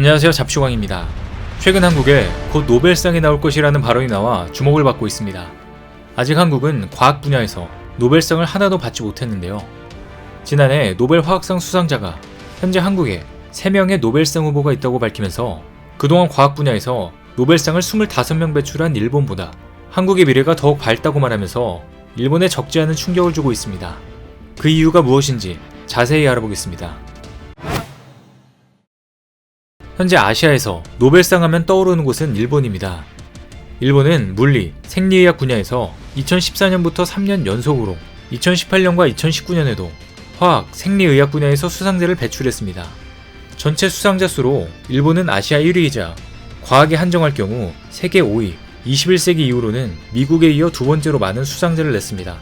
안녕하세요, 잡슈광입니다. 최근 한국에 곧 노벨상이 나올 것이라는 발언이 나와 주목을 받고 있습니다. 아직 한국은 과학 분야에서 노벨상을 하나도 받지 못했는데요. 지난해 노벨 화학상 수상자가 현재 한국에 3명의 노벨상 후보가 있다고 밝히면서 그동안 과학 분야에서 노벨상을 25명 배출한 일본보다 한국의 미래가 더욱 밝다고 말하면서 일본에 적지 않은 충격을 주고 있습니다. 그 이유가 무엇인지 자세히 알아보겠습니다. 현재 아시아에서 노벨상 하면 떠오르는 곳은 일본입니다. 일본은 물리, 생리의학 분야에서 2014년부터 3년 연속으로 2018년과 2019년에도 화학, 생리의학 분야에서 수상자를 배출했습니다. 전체 수상자 수로 일본은 아시아 1위이자 과학에 한정할 경우 세계 5위, 21세기 이후로는 미국에 이어 두 번째로 많은 수상자를 냈습니다.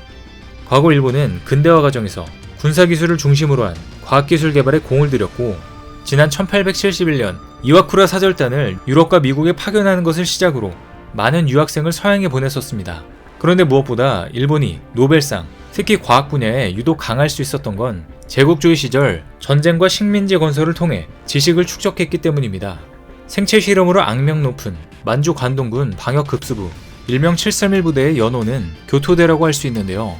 과거 일본은 근대화 과정에서 군사기술을 중심으로 한 과학기술 개발에 공을 들였고, 지난 1871년 이와쿠라 사절단을 유럽과 미국에 파견하는 것을 시작으로 많은 유학생을 서양에 보냈었습니다. 그런데 무엇보다 일본이 노벨상, 특히 과학 분야에 유독 강할 수 있었던 건 제국주의 시절 전쟁과 식민지 건설을 통해 지식을 축적했기 때문입니다. 생체 실험으로 악명 높은 만주 관동군 방역급수부 일명 731 부대의 연호는 교토대라고 할 수 있는데요.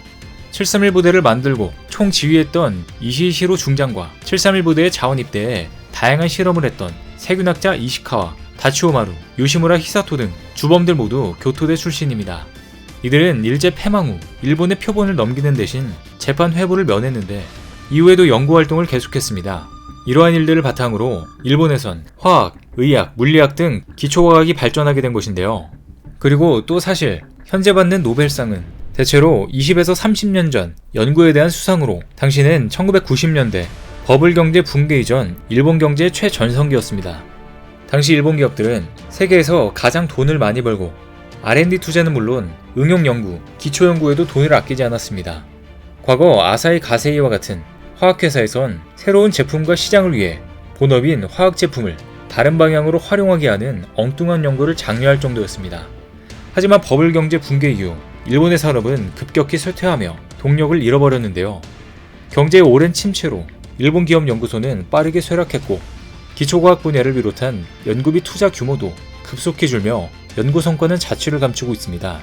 731 부대를 만들고 총 지휘했던 이시시로 중장과 731 부대의 자원 입대에 다양한 실험을 했던 세균학자 이시카와 다치오마루, 요시무라 히사토 등 주범들 모두 교토대 출신입니다. 이들은 일제 패망 후 일본의 표본을 넘기는 대신 재판 회부를 면했는데 이후에도 연구활동을 계속했습니다. 이러한 일들을 바탕으로 일본에선 화학, 의학, 물리학 등 기초과학이 발전하게 된 것인데요. 그리고 또 사실 현재 받는 노벨상은 대체로 20에서 30년 전 연구에 대한 수상으로 당시는 1990년대 버블 경제 붕괴 이전 일본 경제의 최전성기였습니다. 당시 일본 기업들은 세계에서 가장 돈을 많이 벌고 R&D 투자는 물론 응용 연구, 기초 연구에도 돈을 아끼지 않았습니다. 과거 아사히 가세이와 같은 화학회사에선 새로운 제품과 시장을 위해 본업인 화학 제품을 다른 방향으로 활용하게 하는 엉뚱한 연구를 장려할 정도였습니다. 하지만 버블 경제 붕괴 이후 일본의 산업은 급격히 쇠퇴하며 동력을 잃어버렸는데요. 경제의 오랜 침체로 일본 기업 연구소는 빠르게 쇠락했고, 기초과학 분야를 비롯한 연구비 투자 규모도 급속히 줄며 연구 성과는 자취를 감추고 있습니다.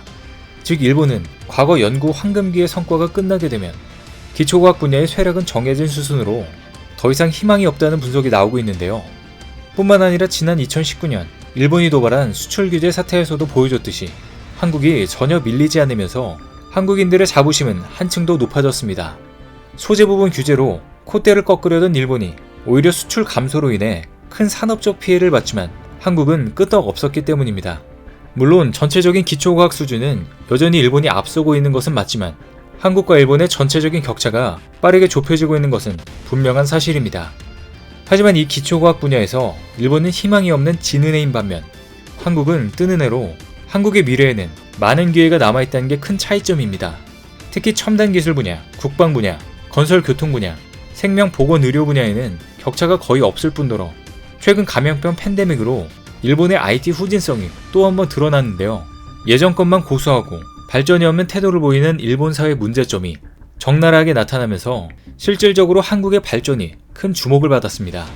즉 일본은 과거 연구 황금기의 성과가 끝나게 되면 기초과학 분야의 쇠락은 정해진 수순으로 더 이상 희망이 없다는 분석이 나오고 있는데요. 뿐만 아니라 지난 2019년 일본이 도발한 수출 규제 사태에서도 보여줬듯이 한국이 전혀 밀리지 않으면서 한국인들의 자부심은 한층 더 높아졌습니다. 소재 부분 규제로 콧대를 꺾으려던 일본이 오히려 수출 감소로 인해 큰 산업적 피해를 봤지만 한국은 끄떡 없었기 때문입니다. 물론 전체적인 기초과학 수준은 여전히 일본이 앞서고 있는 것은 맞지만 한국과 일본의 전체적인 격차가 빠르게 좁혀지고 있는 것은 분명한 사실입니다. 하지만 이 기초과학 분야에서 일본은 희망이 없는 지는 애인 반면 한국은 뜨는 애로 한국의 미래에는 많은 기회가 남아있다는 게 큰 차이점입니다. 특히 첨단 기술 분야, 국방 분야, 건설 교통 분야, 생명 보건 의료 분야에는 격차가 거의 없을 뿐더러 최근 감염병 팬데믹으로 일본의 IT 후진성이 또 한번 드러났는데요. 예전 것만 고수하고 발전이 없는 태도를 보이는 일본 사회 문제점이 적나라하게 나타나면서 실질적으로 한국의 발전이 큰 주목을 받았습니다.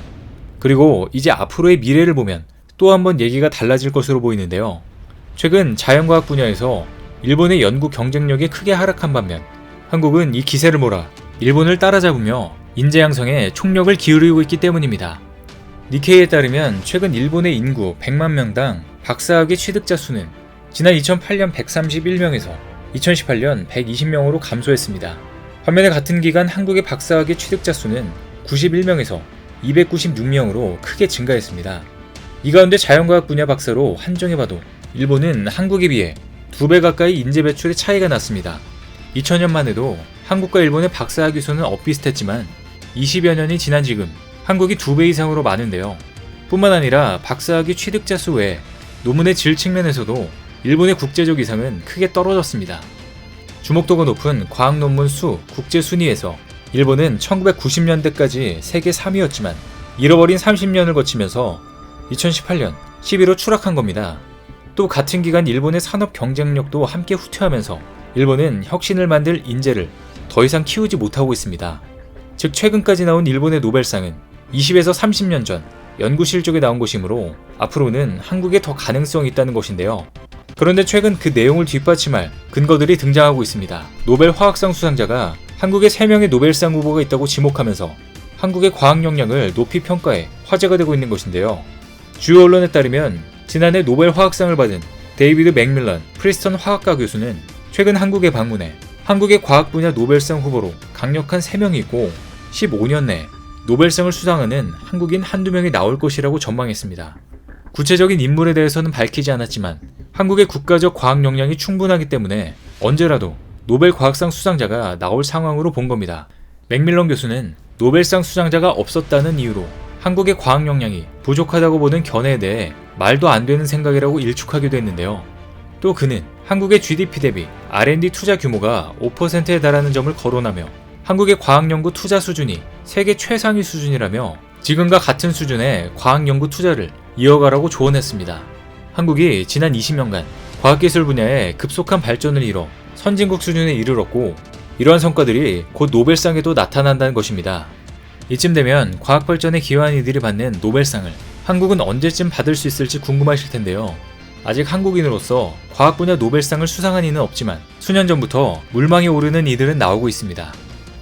그리고 이제 앞으로의 미래를 보면 또 한번 얘기가 달라질 것으로 보이는데요. 최근 자연과학 분야에서 일본의 연구 경쟁력이 크게 하락한 반면 한국은 이 기세를 몰아 일본을 따라잡으며 인재 양성에 총력을 기울이고 있기 때문입니다. 니케이에 따르면 최근 일본의 인구 100만 명당 박사학위 취득자 수는 지난 2008년 131명에서 2018년 120명으로 감소했습니다. 반면에 같은 기간 한국의 박사학위 취득자 수는 91명에서 296명으로 크게 증가했습니다. 이 가운데 자연과학 분야 박사로 한정해봐도 일본은 한국에 비해 2배 가까이 인재 배출의 차이가 났습니다. 2000년만 해도 한국과 일본의 박사학위 수는 엇비슷했지만 20여 년이 지난 지금 한국이 2배 이상으로 많은데요. 뿐만 아니라 박사학위 취득자 수 외에 논문의 질 측면에서도 일본의 국제적 이상은 크게 떨어졌습니다. 주목도가 높은 과학 논문 수 국제 순위에서 일본은 1990년대까지 세계 3위였지만 잃어버린 30년을 거치면서 2018년 10위로 추락한 겁니다. 또 같은 기간 일본의 산업 경쟁력도 함께 후퇴하면서 일본은 혁신을 만들 인재를 더 이상 키우지 못하고 있습니다. 즉 최근까지 나온 일본의 노벨상은 20에서 30년 전 연구 실적에 나온 것이므로 앞으로는 한국에 더 가능성이 있다는 것인데요. 그런데 최근 그 내용을 뒷받침할 근거들이 등장하고 있습니다. 노벨 화학상 수상자가 한국에 3명의 노벨상 후보가 있다고 지목하면서 한국의 과학 역량을 높이 평가해 화제가 되고 있는 것인데요. 주요 언론에 따르면 지난해 노벨 화학상을 받은 데이비드 맥밀런 프리스턴 화학과 교수는 최근 한국에 방문해 한국의 과학 분야 노벨상 후보로 강력한 3명이 있고 15년 내 노벨상을 수상하는 한국인 한두 명이 나올 것이라고 전망했습니다. 구체적인 인물에 대해서는 밝히지 않았지만 한국의 국가적 과학 역량이 충분하기 때문에 언제라도 노벨 과학상 수상자가 나올 상황으로 본 겁니다. 맥밀런 교수는 노벨상 수상자가 없었다는 이유로 한국의 과학 역량이 부족하다고 보는 견해에 대해 말도 안 되는 생각이라고 일축하기도 했는데요. 또 그는 한국의 GDP 대비 R&D 투자 규모가 5%에 달하는 점을 거론하며 한국의 과학연구 투자 수준이 세계 최상위 수준이라며 지금과 같은 수준의 과학연구 투자를 이어가라고 조언했습니다. 한국이 지난 20년간 과학기술 분야에 급속한 발전을 이뤄 선진국 수준에 이르렀고 이러한 성과들이 곧 노벨상에도 나타난다는 것입니다. 이쯤 되면 과학 발전에 기여한 이들이 받는 노벨상을 한국은 언제쯤 받을 수 있을지 궁금하실 텐데요. 아직 한국인으로서 과학 분야 노벨상을 수상한 이는 없지만 수년 전부터 물망에 오르는 이들은 나오고 있습니다.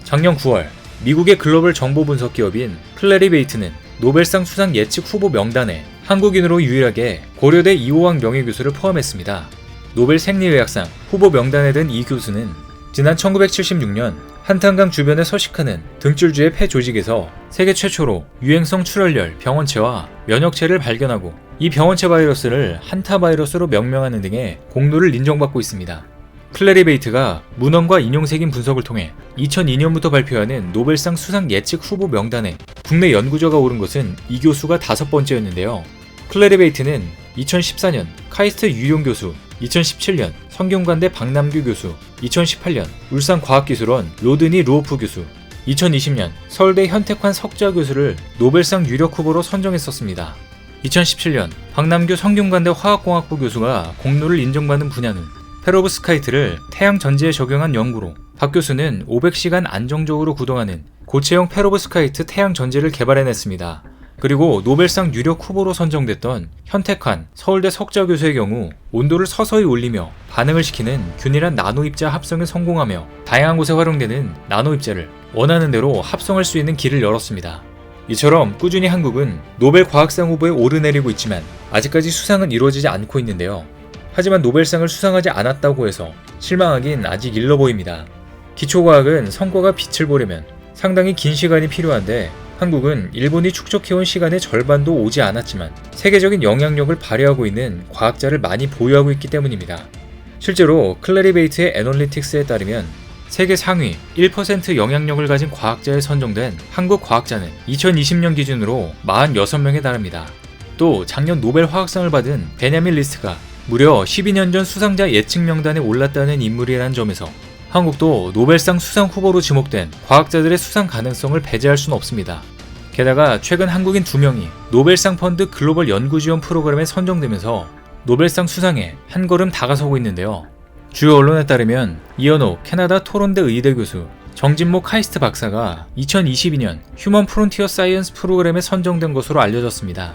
작년 9월 미국의 글로벌 정보 분석 기업인 클래리베이트는 노벨상 수상 예측 후보 명단에 한국인으로 유일하게 고려대 이호왕 명예교수를 포함했습니다. 노벨 생리의학상 후보 명단에 든 이 교수는 지난 1976년 한탄강 주변에 서식하는 등줄주의 폐 조직에서 세계 최초로 유행성 출혈열 병원체와 면역체를 발견하고 이 병원체 바이러스를 한타 바이러스로 명명하는 등의 공로를 인정받고 있습니다. 클래리베이트가 문헌과 인용색인 분석을 통해 2002년부터 발표하는 노벨상 수상 예측 후보 명단에 국내 연구자가 오른 것은 이 교수가 5번째였는데요. 클래리베이트는 2014년 카이스트 유용 교수, 2017년 성균관대 박남규 교수, 2018년 울산과학기술원 로드니 루오프 교수, 2020년 서울대 현택환 석좌 교수를 노벨상 유력 후보로 선정했었습니다. 2017년 박남규 성균관대 화학공학부 교수가 공로를 인정받는 분야는 페로브스카이트를 태양 전지에 적용한 연구로 박 교수는 500시간 안정적으로 구동하는 고체형 페로브스카이트 태양 전지를 개발해냈습니다. 그리고 노벨상 유력 후보로 선정됐던 현택환 서울대 석좌 교수의 경우 온도를 서서히 올리며 반응을 시키는 균일한 나노입자 합성에 성공하며 다양한 곳에 활용되는 나노입자를 원하는 대로 합성할 수 있는 길을 열었습니다. 이처럼 꾸준히 한국은 노벨 과학상 후보에 오르내리고 있지만 아직까지 수상은 이루어지지 않고 있는데요. 하지만 노벨상을 수상하지 않았다고 해서 실망하긴 아직 일러 보입니다. 기초과학은 성과가 빛을 보려면 상당히 긴 시간이 필요한데 한국은 일본이 축적해온 시간의 절반도 오지 않았지만 세계적인 영향력을 발휘하고 있는 과학자를 많이 보유하고 있기 때문입니다. 실제로 클래리베이트의 애널리틱스에 따르면 세계 상위 1% 영향력을 가진 과학자에 선정된 한국 과학자는 2020년 기준으로 46명에 달합니다. 또 작년 노벨 화학상을 받은 베냐민 리스트가 무려 12년 전 수상자 예측 명단에 올랐다는 인물이라는 점에서 한국도 노벨상 수상 후보로 지목된 과학자들의 수상 가능성을 배제할 수는 없습니다. 게다가 최근 한국인 2명이 노벨상 펀드 글로벌 연구 지원 프로그램에 선정되면서 노벨상 수상에 한 걸음 다가서고 있는데요. 주요 언론에 따르면 이현옥 캐나다 토론대 의대 교수, 정진모 카이스트 박사가 2022년 휴먼 프론티어 사이언스 프로그램에 선정된 것으로 알려졌습니다.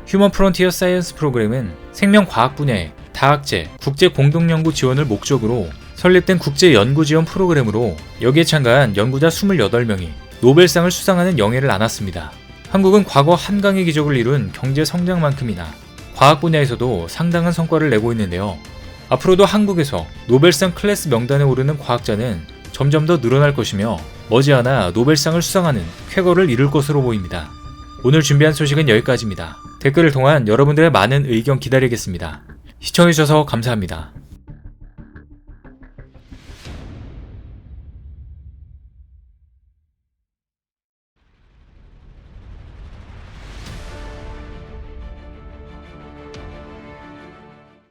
휴먼 프론티어 사이언스 프로그램은 생명과학 분야의 다학제, 국제 공동연구 지원을 목적으로 설립된 국제 연구 지원 프로그램으로 여기에 참가한 연구자 28명이 노벨상을 수상하는 영예를 안았습니다. 한국은 과거 한강의 기적을 이룬 경제 성장만큼이나 과학 분야에서도 상당한 성과를 내고 있는데요. 앞으로도 한국에서 노벨상 클래스 명단에 오르는 과학자는 점점 더 늘어날 것이며 머지않아 노벨상을 수상하는 쾌거를 이룰 것으로 보입니다. 오늘 준비한 소식은 여기까지입니다. 댓글을 통한 여러분들의 많은 의견 기다리겠습니다. 시청해주셔서 감사합니다.